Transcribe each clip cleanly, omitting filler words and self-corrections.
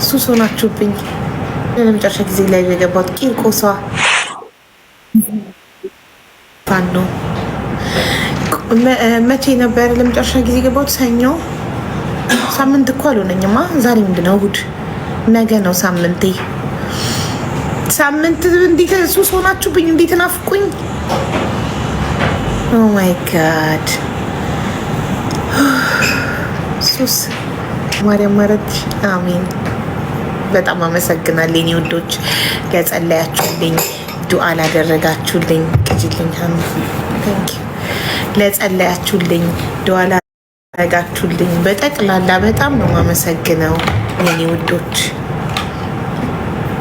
ሱስ ሆናችሁብኝ። ለመጨረሻ ጊዜ ላይ የገባሁት ቂርቆሷ ፋኖ መቼ ነበር ለመጨረሻ ጊዜ የገባሁት? ሰኞ። ሳምንት እኮ አልሆነኝማ። ዛሬ ምንድን ነው? እሑድ። ነገ ነው ሳምንቴ። ሳምንት እንዴት ሱስ ሆናችሁብኝ! እንዴት ናፍቁኝ! ኦ ማይ ጋድ ሱስ ማርያም ማረች። አሜን። በጣም አመሰግናለሁ የኔ ወዶች፣ ለጸለያችሁልኝ፣ ዱዓ ላደረጋችሁልኝ፣ ቅጅልኝ ታንኪ ለጸለያችሁልኝ፣ ዱዓ ላደረጋችሁልኝ በጠቅላላ በጣም ነው የማመሰግነው የኔ ወዶች።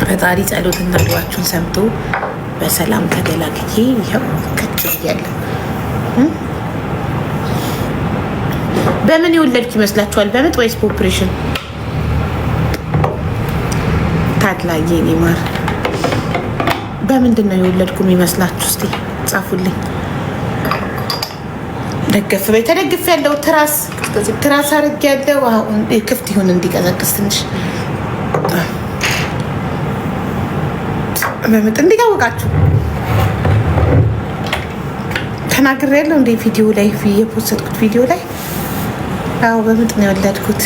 ፈጣሪ ጸሎትና ዱዓችሁን ሰምቶ በሰላም ተገላግዬ ይኸው ከች ብያለሁ። በምን የወለድኩ ይመስላችኋል? በምጥ ወይስ በኦፕሬሽን? ታድላዬ የኔ ማር በምንድን ነው የወለድኩ የሚመስላችሁ? እስቲ ጻፉልኝ። ደገፍ በይ። ተደግፍ ያለው ትራስ አርግ ያለው አሁን ክፍት ይሁን እንዲቀዘቅዝ ትንሽ። በምጥ እንዴት አወቃችሁ? ተናግሬያለሁ እንደ ቪዲዮ ላይ የፖስትኩት ቪዲዮ ላይ። አዎ በምጥ ነው የወለድኩት።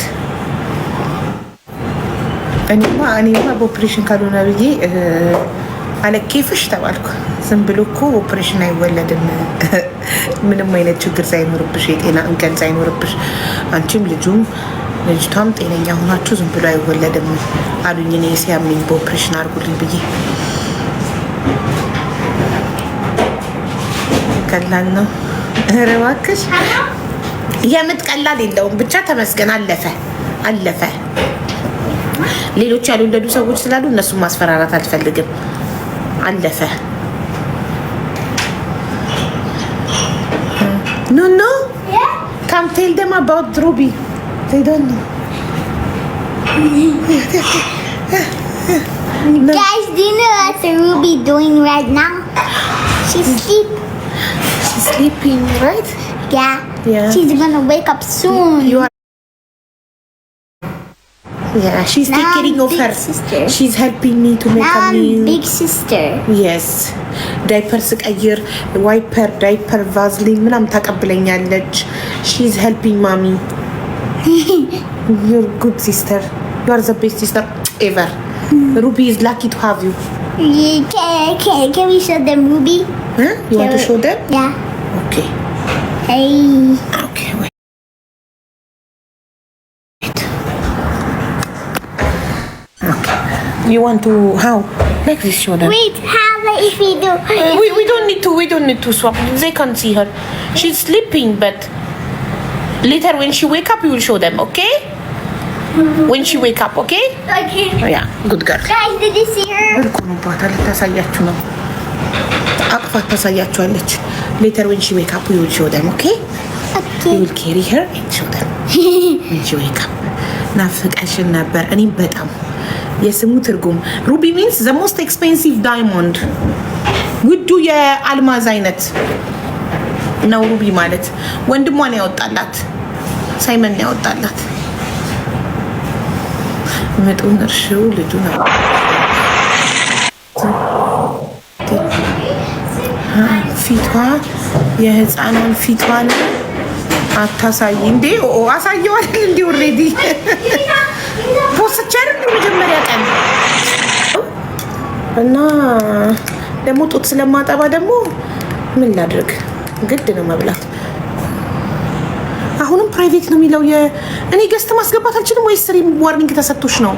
እኔማ በኦፕሬሽን ካልሆነ ብዬ አለኬፍሽ ተባልኩ። ዝም ብሎ እኮ ኦፕሬሽን አይወለድም። ምንም አይነት ችግር ሳይኖርብሽ፣ የጤና እንከን ሳይኖርብሽ፣ አንቺም ልጅቷም ጤነኛ ሆናችሁ ዝም ብሎ አይወለድም አሉኝ። እኔ ሲያመኝ በኦፕሬሽን አድርጉልኝ ብዬ። ቀላል ነው። ኧረ እባክሽ የምጥ ቀላል የለውም። ብቻ ተመስገን። አለፈ። ሌሎች ያልወለዱ ሰዎች ስላሉ እነሱን ማስፈራራት አልፈልግም። አለፈ። ኖ come tell them about Ruby. They don't know. Guys, do you know what Ruby doing right now? She's sleeping, right? Yeah. She's gonna wake up soon. Yeah, she's taking care of her. Sister. She's helping me to make a meal. Big sister. Yes. ዳይፐር ስቀይር ዳይፐር ቫዝሊን ምናምን ታቀብለኛለች። she's helping mommy. You're good sister. You are the best sister ever. Ruby is lucky to have you. Can we show them Ruby? Huh? You want to show them? Yeah. Okay. Hey. Okay, wait. Okay. You want to how? Like this, show them. Wait, how if we do? We don't need to swap. They can't see her. She's sleeping, but later when she wake up, you will show them. Okay? When she wake up, okay? Okay. Oh, yeah, good girl. Guys, did you see her? ታሳያችሁ ነው። አቅፋት ታሳያችኋለች። Later when she wake up, we will show them. Okay? Okay. We will carry her and show them when she wake up. ናፍቀሽን ነበር እኔም በጣም። የስሙ ትርጉም ሩቢ ሚንስ ዘ ሞስት ኤክስፔንሲቭ ዳይሞንድ፣ ውዱ የአልማዝ አይነት ነው ሩቢ ማለት። ወንድሟን ያወጣላት ሳይመን ያወጣላት። ምጡን እርሺው ልጁ ነው። ፊቷ የህፃኗን ፊቷን አታሳይ እንዴ? አሳየው አይደል እንዴ? ኦሬዲ ፖስት ቻለ መጀመሪያ ቀን እና ደግሞ ጡት ስለማጠባ ደግሞ ምን ላድርግ ግድ ነው መብላት። አሁንም ፕራይቬት ነው የሚለው። እኔ ገስት ማስገባት አልችልም ወይስ ዋርኒንግ ተሰጥቶሽ ነው?